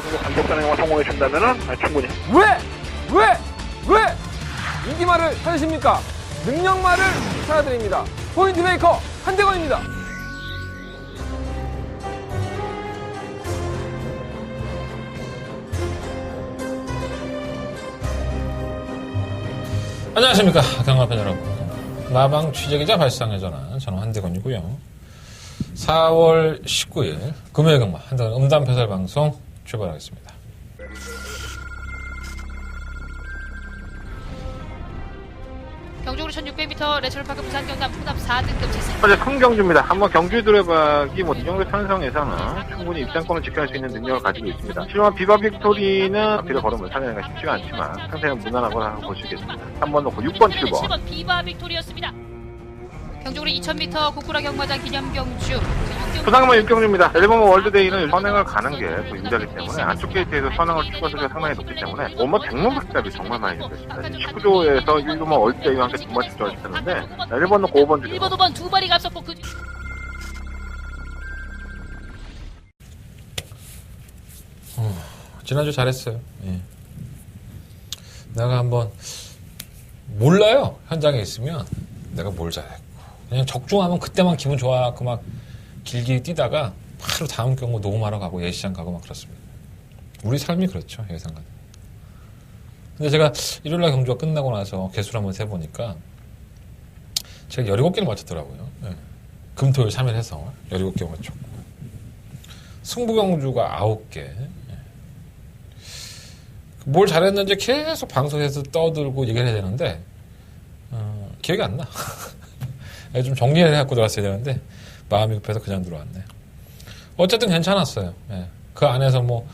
정도 강력단행과 성공해 준다면은 충분히. 왜 인기말을 찾으십니까? 능력말을 찾아드립니다. 포인트 메이커 한대건입니다. 안녕하십니까 경마팬 여러분. 마방 취재기자 발상의 전화, 저는 한대건이고요. 4월 19일 금요일 경마 한대건 음담패설 방송 출발하겠습니다. 경주로 1600m 레처럴파크 부산 경남 포납 4등급 제3. 현재 성경주입니다. 한번 경주 들어박이 이 정도 편성에서는 충분히 입장권을 지켜낼 수 있는 능력을 가지고 있습니다. 실로만 비바 빅토리는 앞뒤로 걸음을 살려내기가 쉽지가 않지만 상태는 무난하고 볼 수 있겠습니다. 3번 놓고 6번, 7번. 7번 비바 빅토리였습니다. 경주로 2000m 고쿠라 경마장 기념 경주. 부상만 육경주입니다. 앨범 월드데이는 선행을 가는 게 또 유리하기 때문에 안쪽 게이트에서 선행을 추가수가 상당히 높기 때문에 오마 100만 박답이 정말 많이 잡혔습니다. 19조에서 1도만 월드데이와 함께 두 마리 들어왔었는데 1번 놓고 5번 주죠. 1번, 5번 두 발이 앞섰고 그 지난주 잘했어요. 예. 내가 한번 몰라요. 현장에 있으면 내가 뭘 잘했고 그냥 적중하면 그때만 기분 좋아갖고 막 길게 뛰다가 바로 다음 경우 녹음하러 가고 예시장 가고 막 그렇습니다. 우리 삶이 그렇죠. 예상간. 근데 제가 일요일날 경주가 끝나고 나서 개수를 한번 세보니까 제가 17개를 맞췄더라고요. 예. 금토일 3일 해서 17개 맞췄고 승부경주가 9개. 예. 뭘 잘했는지 계속 방송에서 떠들고 얘기를 해야 되는데 기억이 안 나. 좀 정리해갖고 들어왔어야 되는데 마음이 급해서 그냥 들어왔네. 어쨌든 괜찮았어요. 예. 그 안에서 뭐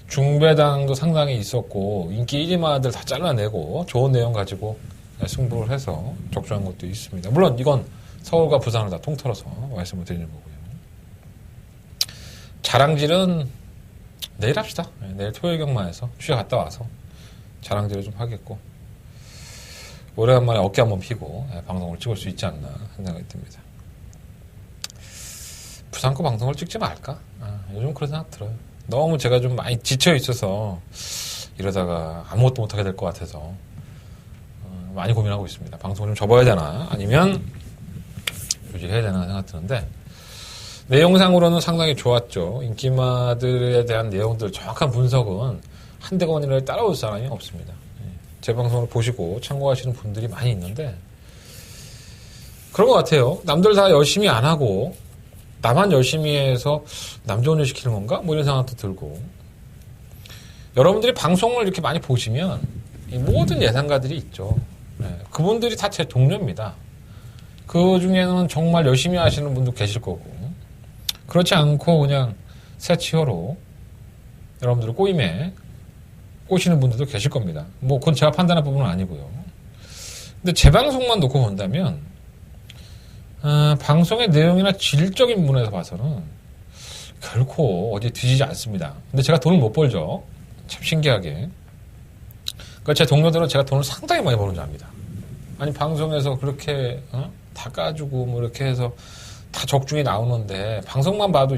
중배당도 상당히 있었고 인기 1위마들 다 잘라내고 좋은 내용 가지고 승부를 해서 적중한 것도 있습니다. 물론 이건 서울과 부산을 다 통틀어서 말씀을 드리는 거고요. 자랑질은 내일 합시다. 예. 내일 토요일 경마에서 취재 갔다 와서 자랑질을 좀 하겠고 오래간만에 어깨 한번 피고 방송을 찍을 수 있지 않나 하는 생각이 듭니다. 부산 거 방송을 찍지 말까? 요즘 그런 생각 들어요. 너무 제가 좀 많이 지쳐 있어서 이러다가 아무것도 못하게 될 것 같아서 많이 고민하고 있습니다. 방송을 좀 접어야 되나 아니면 유지해야 되나 생각 드는데 내용상으로는 상당히 좋았죠. 인기마들에 대한 내용들 정확한 분석은 한대건이를 따라올 사람이 없습니다. 제 방송을 보시고 참고하시는 분들이 많이 있는데 그런 것 같아요. 남들 다 열심히 안 하고 나만 열심히 해서 남 좋은 일 시키는 건가? 뭐 이런 생각도 들고 여러분들이 방송을 이렇게 많이 보시면 모든 예상가들이 있죠. 그분들이 다 제 동료입니다. 그 중에는 정말 열심히 하시는 분도 계실 거고 그렇지 않고 그냥 새치어로 여러분들을 꼬임에 꼬시는 분들도 계실 겁니다. 뭐 그건 제가 판단할 부분은 아니고요. 근데 제 방송만 놓고 본다면 방송의 내용이나 질적인 부분에서 봐서는 결코 어디 뒤지지 않습니다. 근데 제가 돈을 못 벌죠. 참 신기하게. 그러니까 제 동료들은 제가 돈을 상당히 많이 버는 줄 압니다. 아니 방송에서 그렇게 다 까주고 뭐 이렇게 해서 다 적중이 나오는데 방송만 봐도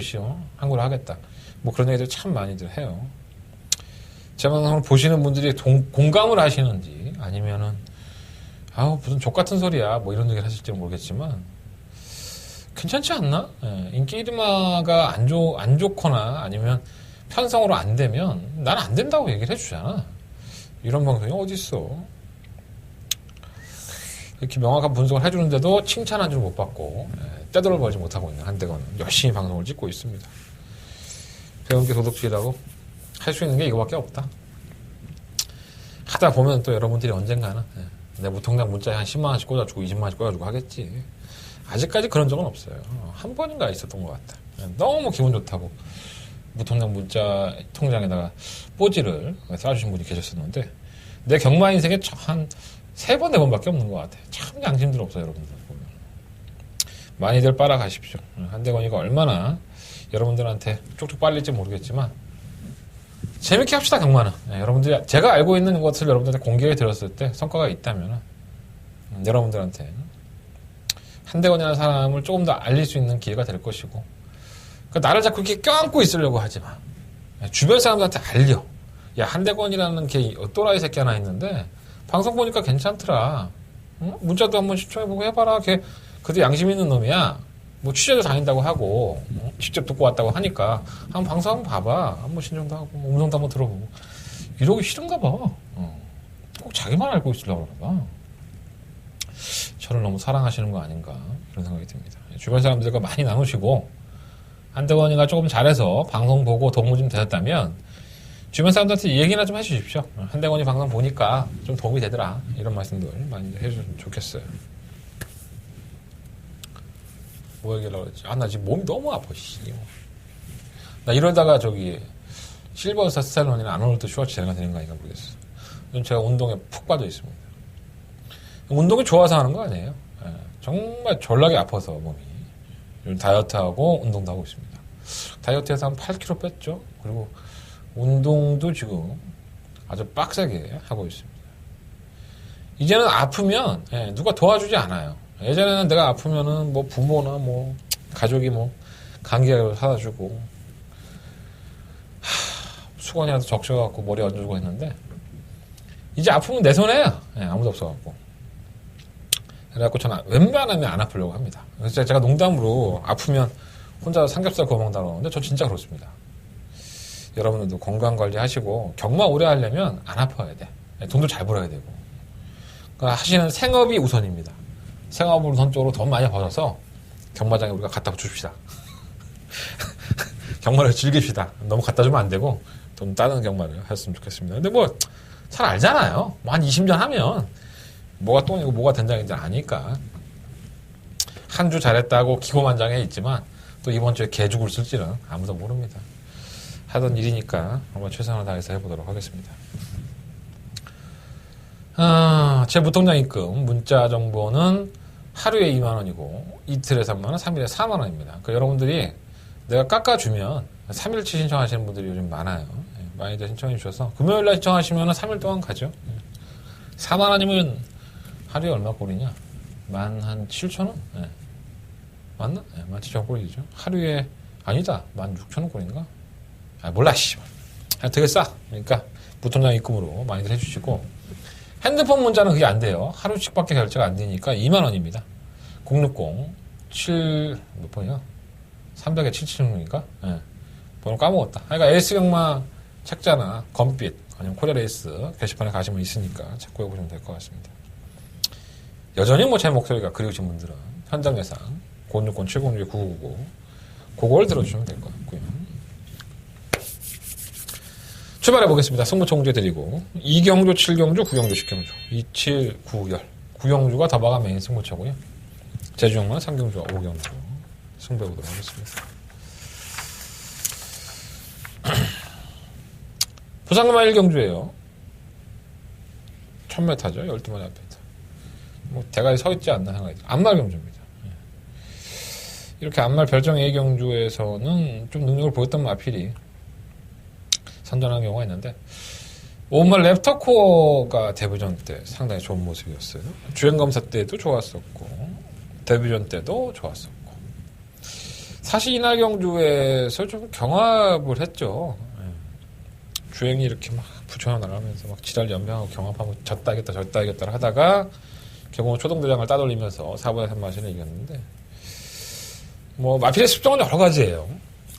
한 걸 하겠다. 뭐 그런 얘기들 참 많이들 해요. 제 방송을 보시는 분들이 공감을 하시는지 아니면은 무슨 족같은 소리야 뭐 이런 얘기를 하실지 모르겠지만 괜찮지 않나? 예, 인기 1위마가 안 좋거나 아니면 편성으로 안 되면 난 안 된다고 얘기를 해주잖아. 이런 방송이 어딨어. 이렇게 명확한 분석을 해주는데도 칭찬 한 줄 못 받고 떼돈을 벌지 못하고 있는 한대건 열심히 방송을 찍고 있습니다. 배운 게 도덕질이라고 할 수 있는 게 이거밖에 없다. 하다 보면 또 여러분들이 언젠가는 내 무통장 문자에 한 10만 원씩 꽂아주고 20만 원씩 꽂아주고 하겠지. 아직까지 그런 적은 없어요. 한 번인가 있었던 것 같다. 너무 기분 좋다고 무통장 문자 통장에다가 뽀지를 쏴주신 분이 계셨었는데 내 경마 인생에 한 3번, 4번밖에 없는 것 같아. 참 양심들 없어요, 여러분들 보면. 많이들 빨아가십시오. 한대건이가 얼마나 여러분들한테 쪽쪽 빨릴지 모르겠지만 재밌게 합시다, 경마는. 여러분들이 제가 알고 있는 것을 여러분들한테 공개해 드렸을 때 성과가 있다면 여러분들한테 한대건이라는 사람을 조금 더 알릴 수 있는 기회가 될 것이고 그러니까 나를 자꾸 이렇게 껴안고 있으려고 하지 마. 주변 사람들한테 알려. 야, 한대건이라는 걔 또라이 새끼 하나 있는데 방송 보니까 괜찮더라. 응? 문자도 한번 시청해보고 해봐라. 걔 그래도 양심 있는 놈이야. 뭐 취재도 다닌다고 하고 직접 듣고 왔다고 하니까 한번 방송 한번 봐봐. 한번 신청도 하고 음성도 한번 들어보고. 이러기 싫은가 봐. 꼭 자기만 알고 있으려고 그러나 봐. 저를 너무 사랑하시는 거 아닌가 그런 생각이 듭니다. 주변 사람들과 많이 나누시고 한대건이가 조금 잘해서 방송 보고 도움이 좀 되었다면 주변 사람들한테 얘기나 좀 해주십시오. 한대건이 방송 보니까 좀 도움이 되더라. 이런 말씀들 많이 해주시면 좋겠어요. 뭐 얘기하려고 그랬지? 나 지금 몸이 너무 아파, 씨. 나 이러다가 실버스타 스탈론이나 아놀드 슈워츠제네가 되는 거 아닌가 모르겠어. 요즘 제가 운동에 푹 빠져 있습니다. 운동이 좋아서 하는 거 아니에요. 정말 졸라게 아파서 몸이. 요즘 다이어트하고 운동도 하고 있습니다. 다이어트해서 한 8kg 뺐죠. 그리고 운동도 지금 아주 빡세게 하고 있습니다. 이제는 아프면 누가 도와주지 않아요. 예전에는 내가 아프면은 뭐 부모나 뭐 가족이 뭐 감기약을 사다 주고 수건이라도 적셔갖고 머리 얹어주고 했는데 이제 아프면 내 손에야 아무도 없어갖고 그래갖고 저는 웬만하면 안 아프려고 합니다. 그래서 제가 농담으로 아프면 혼자 삼겹살 구워 먹는다고 하는데 저 진짜 그렇습니다. 여러분들도 건강관리 하시고 경마 오래 하려면 안 아파야 돼. 돈도 잘 벌어야 되고 그러니까 하시는 생업이 우선입니다. 생업을 우선적으로 돈 많이 벌어서 경마장에 우리가 갖다 붙여줍시다. 경마를 즐깁시다. 너무 갖다 주면 안 되고 좀 다른 경마를 했으면 좋겠습니다. 근데 뭐 잘 알잖아요. 뭐 한 20년 하면 뭐가 똥이고 뭐가 된장인지 아니까 한 주 잘했다고 기고만장해 있지만 또 이번 주에 개죽을 쓸지는 아무도 모릅니다. 하던 일이니까 한번 최선을 다해서 해보도록 하겠습니다. 제 무통장 입금 문자 정보는 하루에 2만원이고 이틀에 3만원, 3일에 4만원입니다. 그러니까 여러분들이 내가 깎아주면 3일치 신청하시는 분들이 요즘 많아요. 많이들 신청해 주셔서 금요일날 신청하시면 3일 동안 가죠. 4만원이면 하루에 얼마 꼴이냐? 한 7천원? 네. 맞나? 네, 17,000원 꼴이죠. 하루에 아니다. 16,000원 꼴인가? 몰라 씨. 되게 싸. 그러니까 무통장 입금으로 많이들 해주시고 핸드폰 문자는 그게 안 돼요. 하루씩밖에 결제가 안 되니까 2만원입니다. 060-7 몇 번이야? 300에 776인가? 네. 번호 까먹었다. 그러니까 에이스경마 책자나 검빛 아니면 코리아레이스 게시판에 가시면 있으니까 책 구해보시면 될 것 같습니다. 여전히 뭐 제 목소리가 그리우신 분들은 현장 예상 060-706-9999 그걸 들어주시면 될 것 같고요. 출발해 보겠습니다. 승부총재 드리고 2경주, 7경주, 9경주, 10경주 2790 9경주가 더바가 메인 승부처고요. 제주형만 3경주와 5경주 승부해 보도록 하겠습니다. 부산금마 1경주예요. 1000m죠. 12마리 앞에 뭐 대가리 서 있지 않나 생각이 들어요. 안말 경주입니다. 이렇게 안말 별정 A 경주에서는 좀 능력을 보였던 마필이 선전한 경우가 있는데 오말 랩터코어가 데뷔전 때 상당히 좋은 모습이었어요. 주행검사 때도 좋았었고 데뷔전 때도 좋았었고 사실 이날 경주에서 좀 경합을 했죠. 주행이 이렇게 막 붙여 나가면서 막 지랄 연병하고 경합하고 졌다 이겼다 하다가 결국은 초동대장을 따돌리면서 4분의 3 마신을 이겼는데 뭐 마필의 습성은 여러 가지예요.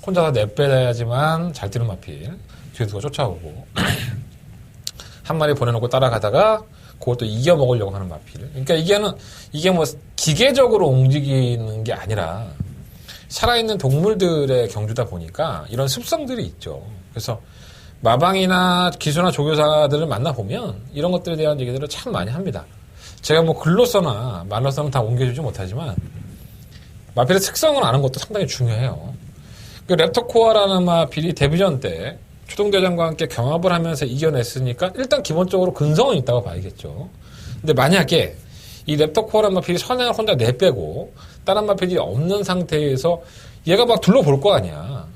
혼자서 내빼야지만 잘 뛰는 마필 뒤에 누가 쫓아오고 한 마리 보내놓고 따라가다가 그것도 이겨먹으려고 하는 마필. 그러니까 이게 뭐 기계적으로 움직이는 게 아니라 살아있는 동물들의 경주다 보니까 이런 습성들이 있죠. 그래서 마방이나 기수나 조교사들을 만나보면 이런 것들에 대한 얘기들을 참 많이 합니다. 제가 뭐 글로서나 말로서는 다 옮겨주지 못하지만 마필의 특성을 아는 것도 상당히 중요해요. 그 랩터코어라는 마필이 데뷔전 때 초동대장과 함께 경합을 하면서 이겨냈으니까 일단 기본적으로 근성은 있다고 봐야겠죠. 근데 만약에 이 랩터코어라는 마필이 선행을 혼자 내빼고 다른 마필이 없는 상태에서 얘가 막 둘러볼 거 아니야.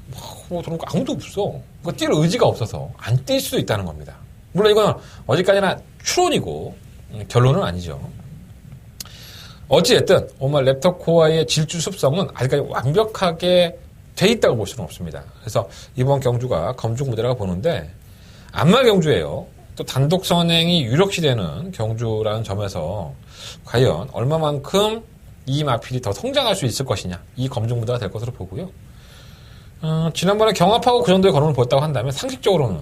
뭐 저런 거 아무도 없어. 그 뛸 의지가 없어서 안 뛸 수도 있다는 겁니다. 물론 이건 어디까지나 추론이고 결론은 아니죠. 어찌됐든 오말 랩터코어의 질주 습성은 아직까지 완벽하게 돼 있다고 볼 수는 없습니다. 그래서 이번 경주가 검중 무대라고 보는데 안말 경주예요. 또 단독 선행이 유력시 되는 경주라는 점에서 과연 얼마만큼 이 마필이 더 성장할 수 있을 것이냐, 이 검중 무대가 될 것으로 보고요. 지난번에 경합하고 그 정도의 걸음을 보였다고 한다면 상식적으로는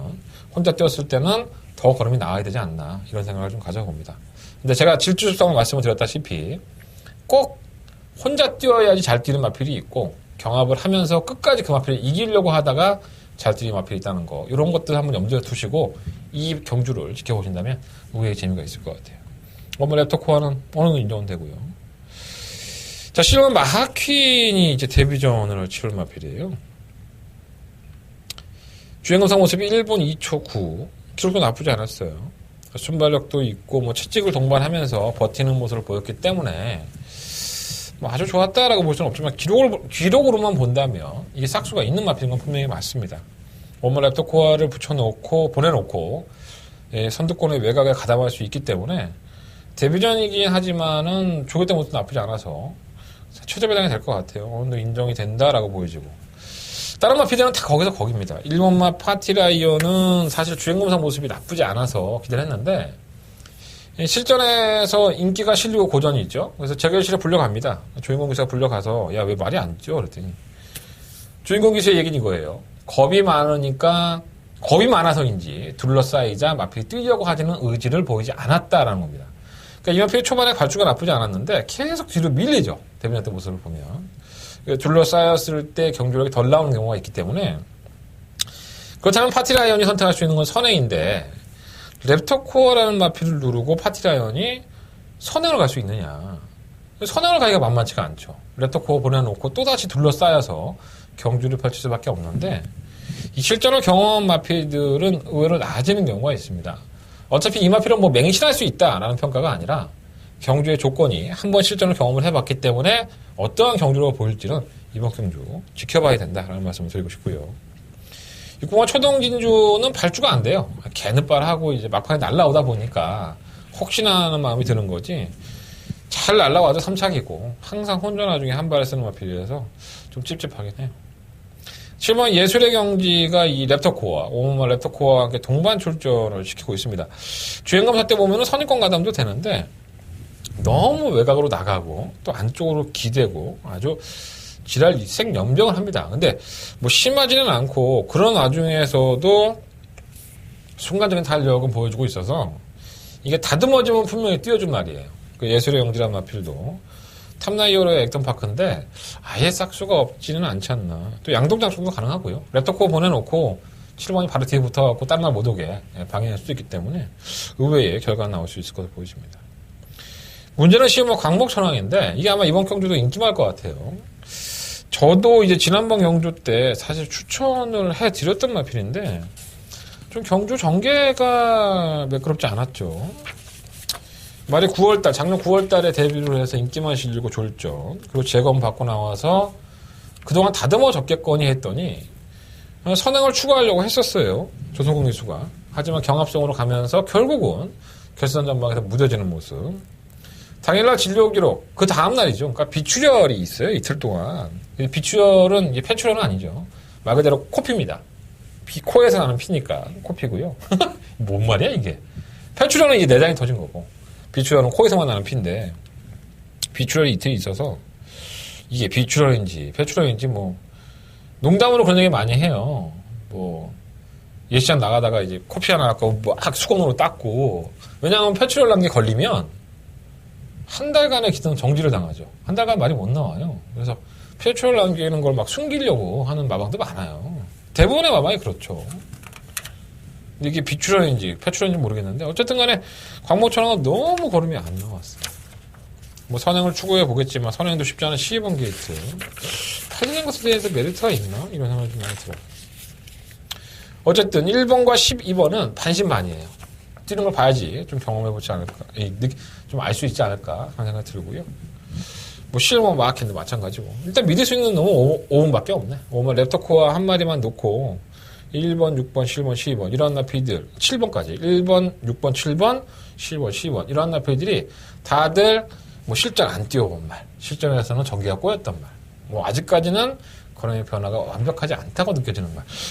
혼자 뛰었을 때는 더 걸음이 나와야 되지 않나, 이런 생각을 좀 가져봅니다. 근데 제가 질주성을 말씀을 드렸다시피 꼭 혼자 뛰어야지 잘 뛰는 마필이 있고, 경합을 하면서 끝까지 그 마필을 이기려고 하다가 잘 뛰는 마필이 있다는 거, 이런 것들 한번 염두에 두시고 이 경주를 지켜보신다면 의외의 재미가 있을 것 같아요. 랩터 코어는 어느 정도 인정은 되고요. 자, 실은 마하퀸이 이제 데뷔전을 치를 마필이에요. 주행검사 모습이 1분 2초 9. 기록도 나쁘지 않았어요. 순발력도 있고, 뭐, 채찍을 동반하면서 버티는 모습을 보였기 때문에, 뭐, 아주 좋았다라고 볼 수는 없지만, 기록으로만 본다면, 이게 싹수가 있는 마필인 건 분명히 맞습니다. 랩터 코어를 붙여놓고, 보내놓고, 예, 선두권의 외곽에 가담할 수 있기 때문에, 데뷔전이긴 하지만은, 조교 때 모습도 나쁘지 않아서, 최저 배당이 될 것 같아요. 어느 정도 인정이 된다라고 보여지고. 다른 마피들은 다 거기서 거기입니다. 일본마 파티라이언은 사실 주행검사 모습이 나쁘지 않아서 기대를 했는데, 실전에서 인기가 실리고 고전이 있죠. 그래서 재결실에 불려갑니다. 주인공 기사가 불려가서, 야, 왜 말이 안 뛰어? 그랬더니, 주인공 기사의 얘기는 이거예요. 겁이 많아서인지 둘러싸이자 마필이 뛰려고 하지는 의지를 보이지 않았다라는 겁니다. 그러니까 이 마필이 초반에 발주가 나쁘지 않았는데 계속 뒤로 밀리죠. 데뷔전 때 모습을 보면. 둘러싸였을 때 경주력이 덜 나오는 경우가 있기 때문에, 그렇다면 파티라이언이 선택할 수 있는 건 선행인데, 랩터 코어라는 마필을 누르고 파티라이언이 선행을 갈 수 있느냐. 선행을 가기가 만만치가 않죠. 랩터 코어 보내놓고 또다시 둘러싸여서 경주를 펼칠 수밖에 없는데, 이 실전을 경험한 마필들은 의외로 나아지는 경우가 있습니다. 어차피 이 마필은 뭐 맹신할 수 있다라는 평가가 아니라, 경주의 조건이 한번 실전을 경험을 해봤기 때문에 어떠한 경주로 보일지는 이번 경주 지켜봐야 된다라는 말씀을 드리고 싶고요. 6공화 초동진주는 발주가 안 돼요. 개느빨하고 이제 막판에 날라오다 보니까 혹시나 하는 마음이 드는 거지, 잘 날라와도 3착이고 항상 혼전화 중에 한 발을 쓰는 마필이라서 좀 찝찝하긴 해요. 7번 예술의 경지가 이 랩터코어와 오모마 랩터코어와 함께 동반 출전을 시키고 있습니다. 주행검사 때 보면은 선입권 가담도 되는데 너무 외곽으로 나가고 또 안쪽으로 기대고 아주 지랄 생연병을 합니다. 근데 뭐 심하지는 않고 그런 와중에서도 순간적인 탄력은 보여주고 있어서 이게 다듬어지면 분명히 띄워준 말이에요. 그 예술의 경지란 마필도 탑나이어로의 액턴파크인데 아예 싹수가 없지는 않지 않나. 또 양동장충도 가능하고요. 랩터코어 보내놓고 7번이 바로 뒤에 붙어갖고 다른 말 못 오게 방해할 수도 있기 때문에 의외의 결과가 나올 수 있을 것으로 보여집니다. 문제는 시험 광목 천왕인데 이게 아마 이번 경주도 인기 많을 것 같아요. 저도 이제 지난번 경주 때 사실 추천을 해드렸던 마필인데 좀 경주 전개가 매끄럽지 않았죠. 말이 9월달, 작년 9월달에 데뷔를 해서 인기만 실리고 졸전, 그리고 재검 받고 나와서 그동안 다듬어 졌겠거니 했더니 선행을 추가하려고 했었어요. 조성국 기수가. 하지만 경합성으로 가면서 결국은 결선 전방에서 무뎌지는 모습. 당일날 진료 기록, 그 다음날이죠. 그러니까 비출혈이 있어요, 이틀 동안. 비출혈은, 이게 폐출혈은 아니죠. 말 그대로 코피입니다. 코에서 나는 피니까 코피고요. 뭔 말이야, 이게. 폐출혈은 이제 내장이 터진 거고, 비출혈은 코에서만 나는 피인데, 비출혈이 이틀 있어서, 이게 비출혈인지, 폐출혈인지 뭐, 농담으로 그런 얘기 많이 해요. 뭐, 예시장 나가다가 이제 코피 하나 갖고 막 수건으로 닦고, 왜냐하면 폐출혈 난 게 걸리면, 한 달간의 기능 정지를 당하죠. 한 달간 말이 못 나와요. 그래서 폐출혈 남기는 걸 막 숨기려고 하는 마방도 많아요. 대부분의 마방이 그렇죠. 근데 이게 비출혈인지 폐출혈인지 모르겠는데 어쨌든 간에 광목천왕은 너무 걸음이 안 나왔어요. 뭐 선행을 추구해 보겠지만 선행도 쉽지 않은 12번 게이트. 팔리는 것에 대해서 메리트가 있나? 이런 생각이 좀 많이 들어요. 어쨌든 1번과 12번은 반신반의예요. 뛰는 걸 봐야지 좀 경험해보지 않을까, 좀 알 수 있지 않을까 하는 생각이 들고요. 뭐 실버 마켓도 마찬가지고 일단 믿을 수 있는 놈은 5번밖에 없네. 5번 랩터코어 한 마리만 놓고 1번, 6번, 7번, 12번 이런 나필들 7번까지 1번, 6번, 7번, 10번, 12번 이런 나필들이 다들 뭐 실전 안 뛰어본 말, 실전에서는 전기가 꼬였던 말, 뭐 아직까지는 코로나의 변화가 완벽하지 않다고 느껴지는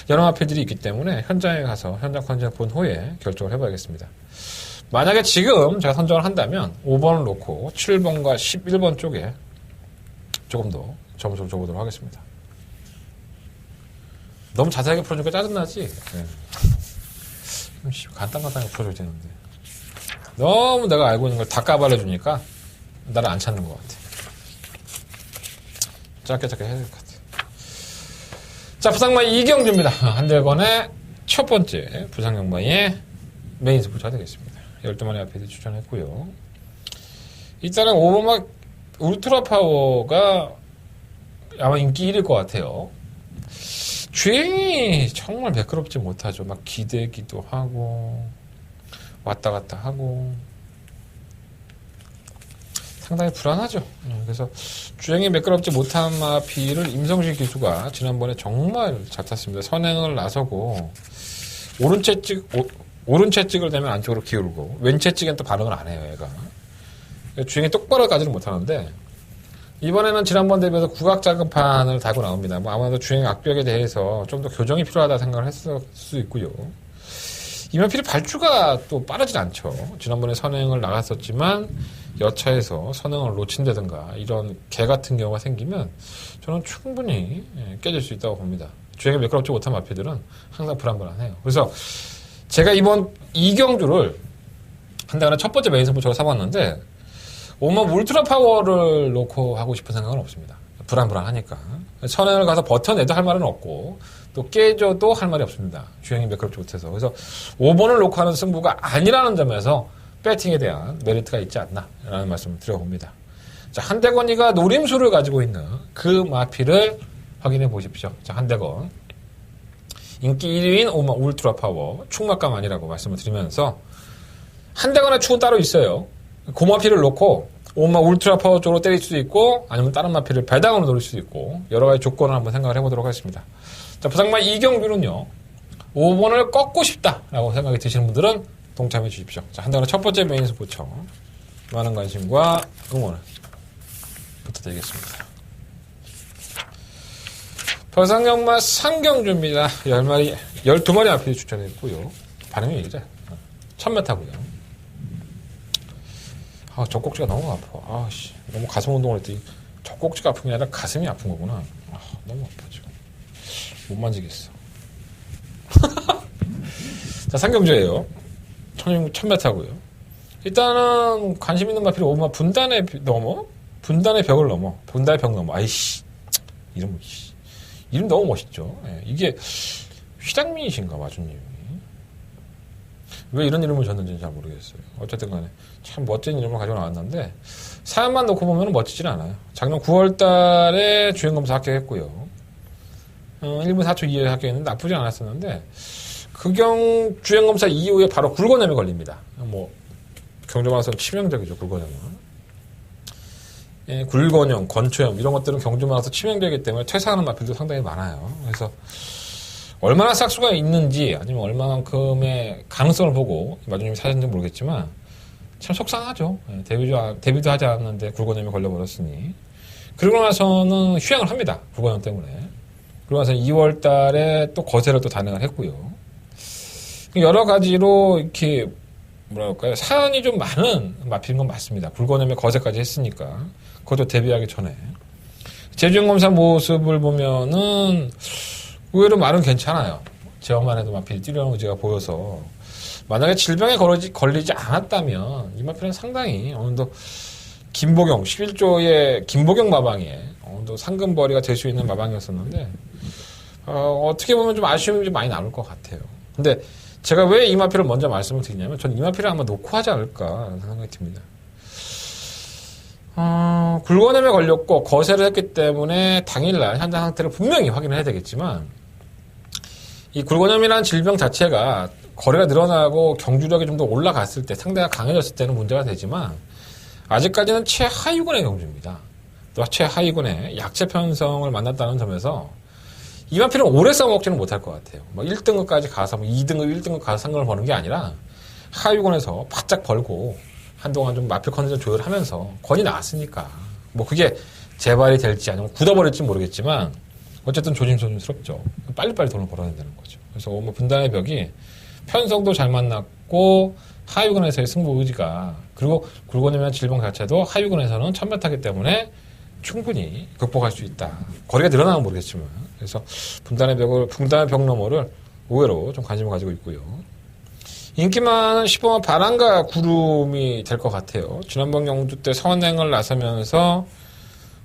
여러 마필들이 있기 때문에 현장에 가서 현장 컨디션을 본 후에 결정을 해봐야겠습니다. 만약에 지금 제가 선정을 한다면 5번을 놓고 7번과 11번 쪽에 조금 더 점수를 줘보도록 하겠습니다. 너무 자세하게 풀어주니까 짜증나지? 네. 간단하게 풀어줘야 되는데 너무 내가 알고 있는 걸 다 까발려주니까 나를 안 찾는 것 같아. 짧게 해야 될 것 같아. 자, 부상마이 이경주입니다. 한대건의 첫 번째 부상영마의 메인 스포츠가 되겠습니다. 12마리 앞에 추천했고요. 일단은 5번막 울트라 파워가 아마 인기 1위일 것 같아요. 주행이 정말 매끄럽지 못하죠. 막 기대기도 하고 왔다 갔다 하고 상당히 불안하죠. 그래서 주행이 매끄럽지 못한 마피를 임성식 기수가 지난번에 정말 잘 탔습니다. 선행을 나서고 오른 채찍을 대면 안쪽으로 기울고 왼 채찍엔 또 반응을 안 해요. 얘가 주행이 똑바로 가지는 못하는데 이번에는 지난번 대비해서 국악 자급판을 달고 나옵니다. 뭐 아무래도 주행 악벽에 대해서 좀 더 교정이 필요하다 생각을 했을 수 있고요. 이마필이 발주가 또 빠르진 않죠. 지난번에 선행을 나갔었지만 여차에서 선행을 놓친다든가 이런 개 같은 경우가 생기면 저는 충분히 깨질 수 있다고 봅니다. 주행이 매끄럽지 못한 마필들은 항상 불안불안해요. 그래서 제가 이번 이경주를 한다거나 첫 번째 메인 스포츠로 사봤는데 오만 울트라 파워를 놓고 하고 싶은 생각은 없습니다. 불안불안하니까. 선행을 가서 버텨내도 할 말은 없고 또 깨져도 할 말이 없습니다. 주행이 매끄럽지 못해서. 그래서 5번을 놓고 하는 승부가 아니라는 점에서 배팅에 대한 메리트가 있지 않나라는 말씀을 드려봅니다. 자, 한대건이가 노림수를 가지고 있는 그 마피를 확인해 보십시오. 자, 한대건. 인기 1위인 오만 울트라 파워 축막감 아니라고 말씀을 드리면서 한대건의 축은 따로 있어요. 고마피를 놓고 오마 울트라 파워 쪽으로 때릴 수도 있고 아니면 다른 마피를 배당으로 노릴 수도 있고 여러 가지 조건을 한번 생각을 해보도록 하겠습니다. 자, 부상마 이경규는요 5번을 꺾고 싶다라고 생각이 드시는 분들은 동참해 주십시오. 자, 한다거나 첫 번째 메인 스포츠 많은 관심과 응원을 부탁드리겠습니다. 부상영마 상경주입니다. 12마리 앞에 추천했고요. 반응이 이래 1000m고요. 아, 젖꼭지가 너무 아파. 너무 가슴 운동을 했더니 젖꼭지가 아픈 게 아니라 가슴이 아픈 거구나. 너무 아파, 지금. 못 만지겠어. 자, 상경주예요. 1000m고요. 일단은 관심 있는 마필이 오마 분단의 벽을 넘어. 분단의 벽 넘어. 아이씨. 이름 너무 멋있죠. 예, 이게 휘장민이신가, 마주님이. 왜 이런 이름을 줬는지는 잘 모르겠어요. 어쨌든 간에 참 멋진 이름을 가지고 나왔는데 사연만 놓고 보면 멋지진 않아요. 작년 9월 달에 주행검사 합격했고요. 1분 4초 이하에 합격했는데 나쁘지 않았었는데 주행검사 이후에 바로 굴건염에 걸립니다. 뭐 경주마라서 치명적이죠. 굴건염은. 예, 굴건염, 건초염 이런 것들은 경주마라서 치명적이기 때문에 퇴사하는 마필도 상당히 많아요. 그래서 얼마나 싹수가 있는지 아니면 얼마만큼의 가능성을 보고 마주님이 사셨는지 모르겠지만 참 속상하죠. 데뷔도 하지 않았는데 굴건염에 걸려버렸으니. 그러고 나서는 휴양을 합니다. 굴건염 때문에. 그러고 나서 2월 달에 또 거세를 또 단행을 했고요. 여러 가지로 이렇게 뭐랄까요 사연이 좀 많은 마필인 건 맞습니다. 굴건염에 거세까지 했으니까. 그것도 데뷔하기 전에. 재주행검사 모습을 보면은 의외로 말은 괜찮아요. 제어만 해도 마필이 뛰려는 의지가 보여서 만약에 질병에 걸리지 않았다면 이 마필은 상당히 어느 정도 김보경 11조의 김보경 마방에 어느 정도 상금벌이가 될 수 있는 마방이었었는데 어떻게 보면 좀 아쉬움이 좀 많이 남을 것 같아요. 근데 제가 왜 이 마필을 먼저 말씀을 드리냐면 전 이 마필을 아마 놓고 하지 않을까 생각이 듭니다. 굴건염에 걸렸고 거세를 했기 때문에 당일날 현장 상태를 분명히 확인을 해야 되겠지만 이 굴건염이라는 질병 자체가 거리가 늘어나고 경주력이 좀 더 올라갔을 때 상대가 강해졌을 때는 문제가 되지만 아직까지는 최하위군의 경주입니다. 또 최하위군의 약체 편성을 만났다는 점에서 이 마필은 오래 싸워먹지는 못할 것 같아요. 뭐 1등급까지 가서 뭐 2등급, 1등급 가서 상금을 버는 게 아니라 하위군에서 바짝 벌고 한동안 좀 마필 컨디션 조율하면서 권이 나왔으니까 뭐 그게 재발이 될지 아니면 굳어버릴지 모르겠지만 어쨌든 조심스럽죠. 빨리빨리 돈을 벌어야 된다는 거죠. 그래서 뭐 분단의 벽이 편성도 잘 만났고 하위권에서의 승부 의지가 그리고 굴권이면 질병 자체도 하위권에서는 천몇하기 때문에 충분히 극복할 수 있다. 거리가 늘어나면 모르겠지만 그래서 분단의 벽 너머를 의외로 좀 관심을 가지고 있고요. 인기 많은 15만 바람과 구름이 될 것 같아요. 지난번 경주 때 선행을 나서면서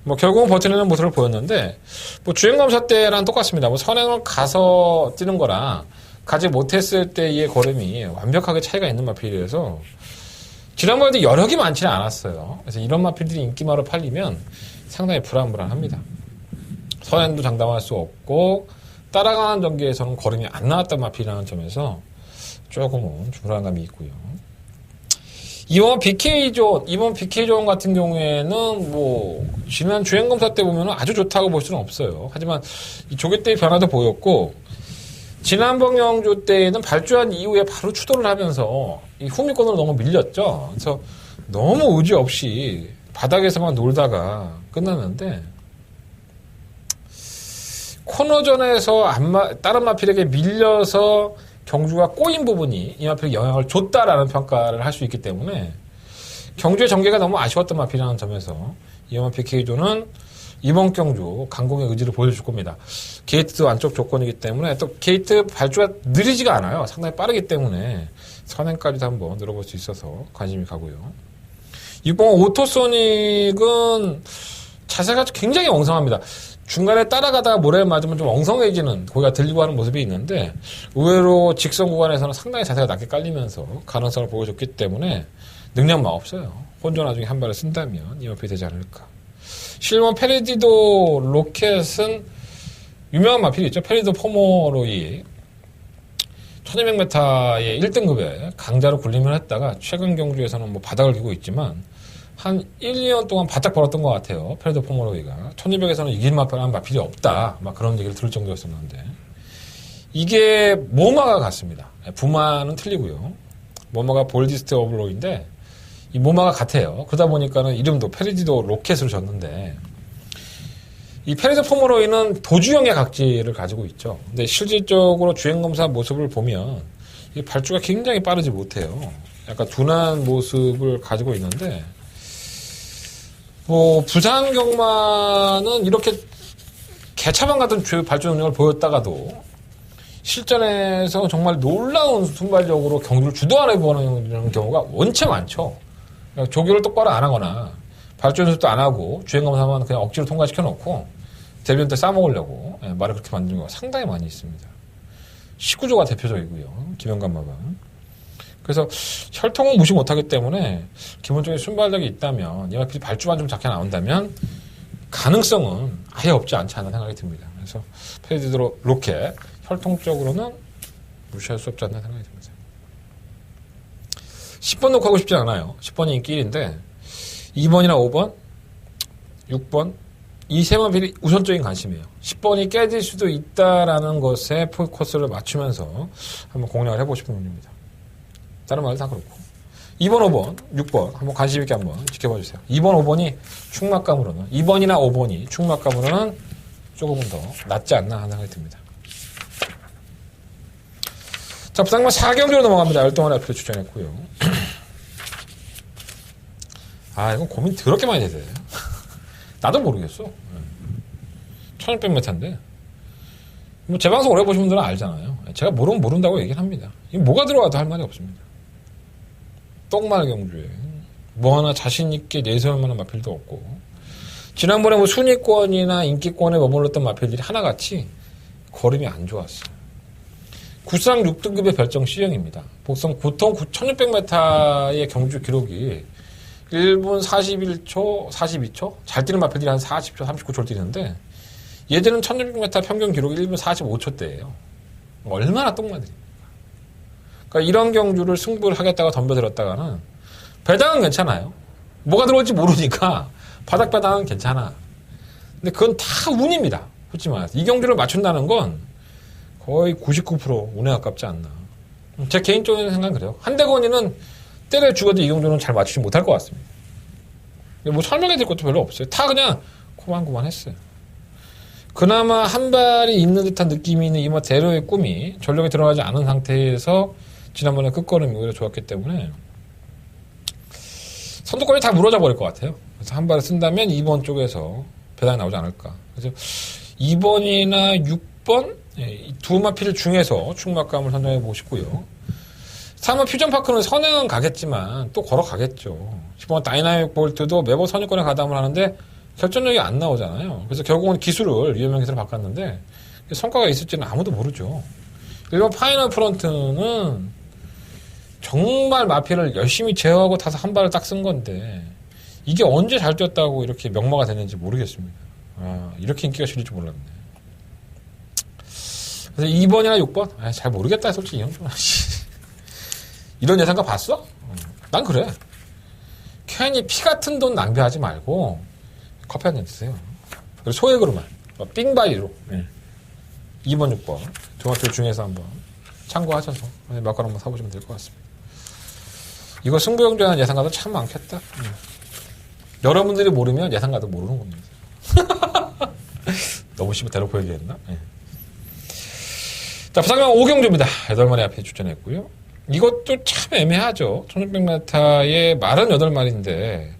뭐 결국은 버텨내는 모습을 보였는데 뭐 주행검사 때랑 똑같습니다. 뭐 선행을 가서 뛰는 거랑 가지 못했을 때의 걸음이 완벽하게 차이가 있는 마필이라서 지난번에도 여력이 많지는 않았어요. 그래서 이런 마필들이 인기마로 팔리면 상당히 불안합니다. 선행도 장담할 수 없고 따라가는 전기에서는 걸음이 안 나왔던 마필이라는 점에서 조금은 불안감이 있고요. 이번 BK존 같은 경우에는 뭐 지난 주행검사 때 보면 아주 좋다고 볼 수는 없어요. 하지만 이 조개대의 변화도 보였고 지난번 경주 때에는 발주한 이후에 바로 추돌을 하면서 이 후미권으로 너무 밀렸죠. 그래서 너무 의지 없이 바닥에서만 놀다가 끝났는데 코너전에서 다른 마필에게 밀려서 경주가 꼬인 부분이 이 마필에게 영향을 줬다라는 평가를 할 수 있기 때문에 경주의 전개가 너무 아쉬웠던 마필이라는 점에서 이번 BK조는 이번 경주 강공의 의지를 보여줄 겁니다. 게이트도 안쪽 조건이기 때문에 또 게이트 발주가 느리지가 않아요. 상당히 빠르기 때문에 선행까지도 한번 늘어볼 수 있어서 관심이 가고요. 이번 오토소닉은 자세가 굉장히 엉성합니다. 중간에 따라가다가 모래에 맞으면 좀 엉성해지는 고기가 들리고 하는 모습이 있는데 의외로 직선 구간에서는 상당히 자세가 낮게 깔리면서 가능성을 보여줬기 때문에 능력만 없어요. 혼자 나중에 한 발을 쓴다면 이 옆이 되지 않을까. 실몬 페리디도 로켓은 유명한 마필이 있죠. 페리디도 포모로이 1200m의 1등급에 강자로 군림을 했다가 최근 경주에서는 뭐 바닥을 기고 있지만 한 1, 2년 동안 바짝 벌었던 것 같아요. 페리디도 포모로이가 1200에서는 이길 만한 마필이 없다. 막 그런 얘기를 들을 정도였었는데 이게 모마가 같습니다. 부마는 틀리고요. 모마가 볼디스트 오블로인데 이 모마가 같아요. 그러다 보니까는 이름도 페리디도 로켓으로 졌는데 이 페리디도 포모로이는 도주형의 각질을 가지고 있죠. 근데 실질적으로 주행검사 모습을 보면 이 발주가 굉장히 빠르지 못해요. 약간 둔한 모습을 가지고 있는데 뭐 부산 경마는 이렇게 개차반 같은 발주 능력을 보였다가도 실전에서 정말 놀라운 순발력으로 경주를 주도하는 경우가 원체 많죠. 조교를 똑바로 안 하거나 발주 연습도 안 하고 주행검사만 그냥 억지로 통과시켜놓고 데뷔전 때 싸먹으려고 말을 그렇게 만드는 경우가 상당히 많이 있습니다. 19조가 대표적이고요. 김영관마방. 그래서 혈통은 무시 못하기 때문에 기본적인 순발력이 있다면 얘가 발주만 좀 작게 나온다면 가능성은 아예 없지 않지 않나 생각이 듭니다. 그래서 페리디도 로켓 혈통적으로는 무시할 수 없지 않나 생각이 듭니다. 10번 놓고 하고 싶지 않아요. 10번이 인기 1인데 2번이나 5번, 6번 이 세 마필이 우선적인 관심이에요. 10번이 깨질 수도 있다라는 것에 포커스를 맞추면서 한번 공략을 해보고 싶은 분입니다. 다른 말은 다 그렇고 2번, 5번, 6번 한번 관심 있게 한번 지켜봐 주세요. 2번, 5번이 충막감으로는 2번이나 5번이 충막감으로는 조금은 더 낫지 않나 하는 생각이 듭니다. 자, 부상만 4경주로 넘어갑니다. 열동안 앞으로 추천했고요. 아, 이건 고민 더럽게 많이 되세요. 나도 모르겠어. 1600m인데. 뭐, 제 방송 오래 보신 분들은 알잖아요. 제가 모르면 모른다고 얘기를 합니다. 이거 뭐가 들어가도 할 말이 없습니다. 똥말 경주에. 뭐 하나 자신있게 내세울 만한 마필도 없고. 지난번에 뭐 순위권이나 인기권에 머물렀던 마필들이 하나같이 걸음이 안 좋았어요. 구상 6등급의 별정 C형입니다. 보통 1600m의 경주 기록이 1분 41초, 42초? 잘 뛰는 마필들이 한 40초, 39초를 뛰는데 얘들은 1600m 평균 기록이 1분 45초대예요. 얼마나 똥마들입니까? 그러니까 이런 경주를 승부를 하겠다가 덤벼들었다가는 배당은 괜찮아요. 뭐가 들어올지 모르니까 바닥배당은 괜찮아. 근데 그건 다 운입니다. 솔직히 말해서. 이 경주를 맞춘다는 건 거의 99% 운에 가깝지 않나. 제 개인적인 생각은 그래요. 한대건이는 때려 죽어도 이 경주는 잘 맞추지 못할 것 같습니다. 뭐 설명해 드릴 것도 별로 없어요. 다 그냥 고만고만 했어요. 그나마 한 발이 있는 듯한 느낌이 있는 이번 대로의 꿈이 전력에 들어가지 않은 상태에서 지난번에 끝걸음이 오히려 좋았기 때문에 선두권이 다 무너져 버릴 것 같아요. 그래서 한 발을 쓴다면 2번 쪽에서 배당이 나오지 않을까. 그래서 2번이나 6번 이 두 마필 중에서 충막감을 선정해 보고 싶고요. 3번 퓨전파크는 선행은 가겠지만 또 걸어가겠죠. 10번 다이나믹 볼트도 매번 선입권에 가담을 하는데 결정력이 안 나오잖아요. 그래서 결국은 기술을 유효명 기술을 바꿨는데 성과가 있을지는 아무도 모르죠. 1번 파이널 프런트는 정말 마필을 열심히 제어하고 타서 한 발을 딱 쓴 건데 이게 언제 잘 뛰었다고 이렇게 명마가 되는지 모르겠습니다. 이렇게 인기가 실릴 줄 몰랐네. 그래서 2번이나 6번? 잘 모르겠다 솔직히 이 형좀. 이런 예상가 봤어? 난 그래. 괜히 피 같은 돈 낭비하지 말고 커피 한 잔 드세요. 그리고 소액으로만 삥바이로 2번, 6번 두 마필 중에서 한번 참고하셔서 몇 건 한번 사보시면 될 것 같습니다. 이거 승부영조하는 예상가도 참 많겠다. 여러분들이 모르면 예상가도 모르는 겁니다. 너무 씨발 대놓고 얘기했나? 자, 부상강 5경주입니다. 8마리 앞에 출전했고요. 이것도 참 애매하죠. 1600m의 말은 8마리인데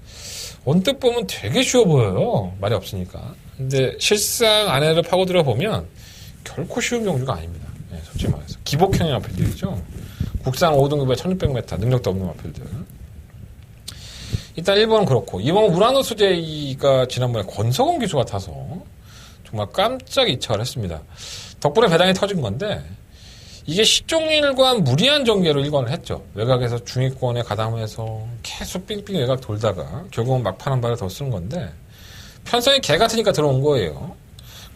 언뜻 보면 되게 쉬워 보여요. 말이 없으니까. 근데 실상 안에를 파고들어 보면 결코 쉬운 경주가 아닙니다. 솔직히 말해서. 기복형의 마필들이죠. 국산 5등급의 1600m 능력도 없는 마필들. 일단 1번은 그렇고 2번은 우라노스 제이가 지난번에 권석원 기수가 타서 정말 깜짝 이착을 했습니다. 덕분에 배당이 터진 건데 이게 시종일관 무리한 전개로 1관을 했죠. 외곽에서 중위권에 가담해서 계속 삥삥 외곽 돌다가 결국은 막판 한 발을 더 쓰는 건데 편성이 개 같으니까 들어온 거예요.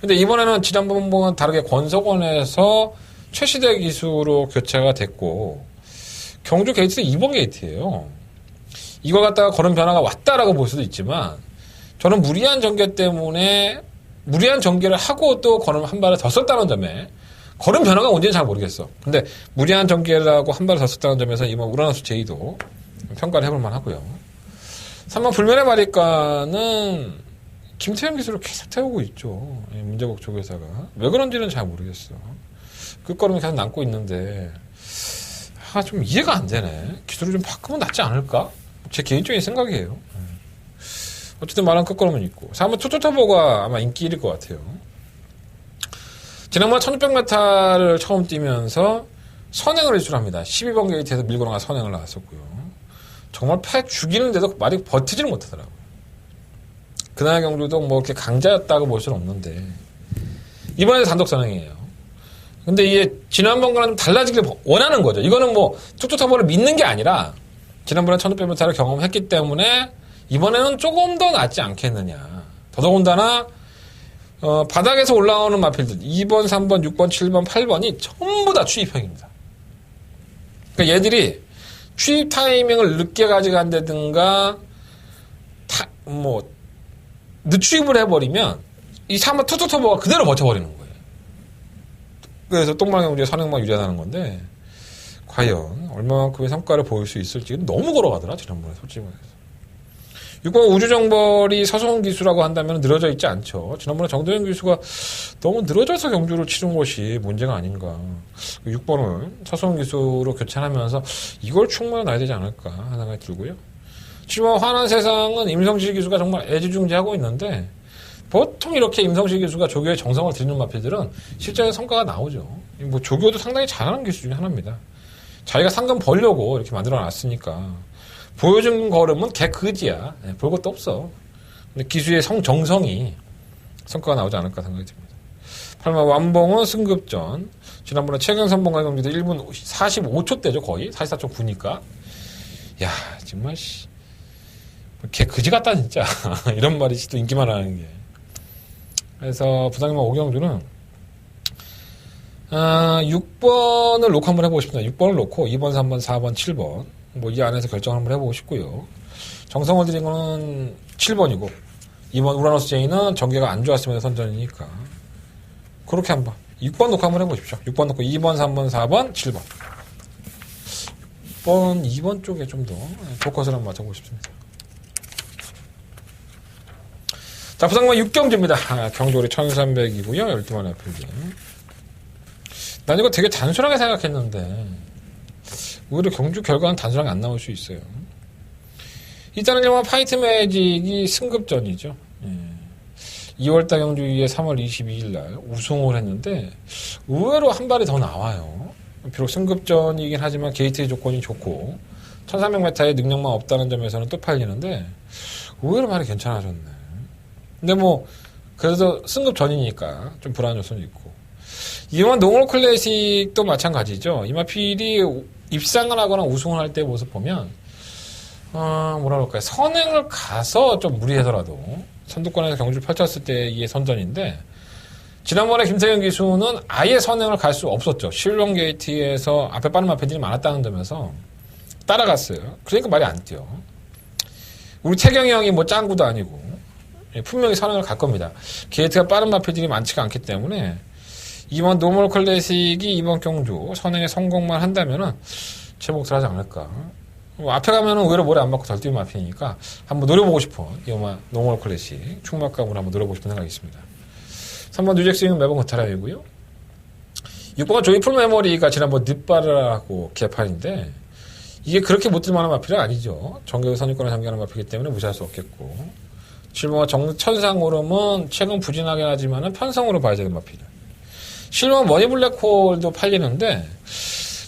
근데 이번에는 지난번과는 다르게 권석원에서 최시대 기수로 교체가 됐고 경주 게이트는 2번 게이트예요. 이걸 갖다가 걸음 변화가 왔다라고 볼 수도 있지만 저는 무리한 전개 때문에 무리한 전개를 하고 또 걸음 한 발을 더 썼다는 점에 걸음 변화가 언제는 잘 모르겠어. 근데 무리한 전개라고 한 발을 더 썼다는 점에서 이번 우라노스 제이도 평가를 해볼 만하고요. 3번 불면의 마리카는 김태형 기수로 계속 태우고 있죠. 문제곡 조교사가. 왜 그런지는 잘 모르겠어. 끝걸음이 계속 남고 있는데 좀 이해가 안 되네. 기술을 좀 바꾸면 낫지 않을까? 제 개인적인 생각이에요. 어쨌든 말한 끝걸음은 있고 3번 투투터보가 아마 인기 1일 것 같아요. 지난번 1600m를 처음 뛰면서 선행을 일출합니다. 12번 게이트에서 밀고 나가 선행을 나왔었고요. 정말 팩 죽이는데도 말이 버티지를 못하더라고요. 그날 경주도 뭐 이렇게 강자였다고 볼 수는 없는데 이번에도 단독 선행이에요. 근데 이게 지난번과는 좀 달라지길 원하는 거죠. 이거는 뭐 투투터보를 믿는 게 아니라 지난번에 1600m를 경험했기 때문에 이번에는 조금 더 낫지 않겠느냐. 더더군다나 바닥에서 올라오는 마필들 2번, 3번, 6번, 7번, 8번이 전부 다 추입형입니다. 그러니까 얘들이 추입 타이밍을 늦게 가져간다든가 늦추입을 해버리면 이 3번 투투터보가 그대로 버텨버리는 거예요. 그래서 똥망경주의 선행만 유지하는 건데 과연 얼마만큼의 성과를 보일 수 있을지 너무 걸어가더라 지난번에 솔직히 말해서. 6번 우주정벌이 서성훈 기수라고 한다면 늘어져 있지 않죠. 지난번에 정도현 기수가 너무 늘어져서 경주를 치른 것이 문제가 아닌가. 6번을 서성훈 기수로 교체하면서 이걸 충분히 놔야 되지 않을까 하는 생각이 들고요. 7번 환한 세상은 임성실 기수가 정말 애지중지하고 있는데 보통 이렇게 임성실 기수가 조교에 정성을 들이는 마필들은 실제 성과가 나오죠. 뭐 조교도 상당히 잘하는 기수 중에 하나입니다. 자기가 상금 벌려고 이렇게 만들어 놨으니까 보여준 걸음은 개그지야. 볼 것도 없어. 근데 기수의 정성이 성과가 나오지 않을까 생각이 듭니다. 8번 완봉은 승급전. 지난번에 최근 선봉가 경기도 1분 45초대죠 거의. 44.9니까. 야 정말 개그지 같다 진짜. 이런 말이 또 인기만 하는 게. 그래서 부장님 오경주는 6번을 놓고 한번 해보고 싶습니다. 6번을 놓고 2번, 3번, 4번, 7번 뭐 이 안에서 결정을 한번 해보고 싶고요. 정성을 들인 거는 7번이고 2번 우라노스 제이는 전개가 안 좋았으면 선전이니까 그렇게 한번 6번 놓고 한번 해보십시오. 6번 놓고 2번, 3번, 4번, 7번 6번, 2번 쪽에 좀 더 포커스를 한번 맞춰보고 싶습니다. 자, 자, 부상만 6경주입니다. 경주골이 1300이고요. 12만의 필드. 난 이거 되게 단순하게 생각했는데 오히려 경주 결과는 단순하게 안 나올 수 있어요. 일단은 영화 파이트 매직이 승급전이죠. 2월달 경주 이후에 3월 22일 날 우승을 했는데 의외로 한 발이 더 나와요. 비록 승급전이긴 하지만 게이트 조건이 좋고 1300m의 능력만 없다는 점에서는 또 팔리는데 의외로 말이 괜찮아졌네. 근데 뭐 그래도 승급전이니까 좀 불안한 요소는 있고 이번 농월 클래식도 마찬가지죠. 이마필이 입상을 하거나 우승을 할 때 모습 보면 뭐라 그럴까요? 선행을 가서 좀 무리해서라도 선두권에서 경주를 펼쳤을 때의 선전인데 지난번에 김태경 기수는 아예 선행을 갈 수 없었죠. 실론 게이트에서 앞에 빠른 마필들이 많았다는 점에서 따라갔어요. 그러니까 말이 안 뛰어. 우리 태경이 형이 뭐 짱구도 아니고 분명히 선행을 갈 겁니다. 게이트가 빠른 마필들이 많지가 않기 때문에 이번 노멀 클래식이 이번 경주 선행에 성공만 한다면은 제 몫을 하지 않을까. 앞에 가면은 의외로 모래 안 맞고 덜 뛰는 마필이니까 한번 노려보고 싶어. 이번 노멀 클래식 충막감으로 한번 노려보고 싶은 생각이 있습니다. 3번 뉴잭스윙은 매번 그타람이고요. 6번은 조이풀 메모리가 지난번 늦바르라고 개판인데 이게 그렇게 못 뛸만한 마필은 아니죠. 정규 선유권을 상기하는 마필이기 때문에 무시할 수 없겠고 7번은 정천상 오름은 최근 부진하긴 하지만 편성으로 봐야 되는 마필이에요. 7번 머니 블랙홀도 팔리는데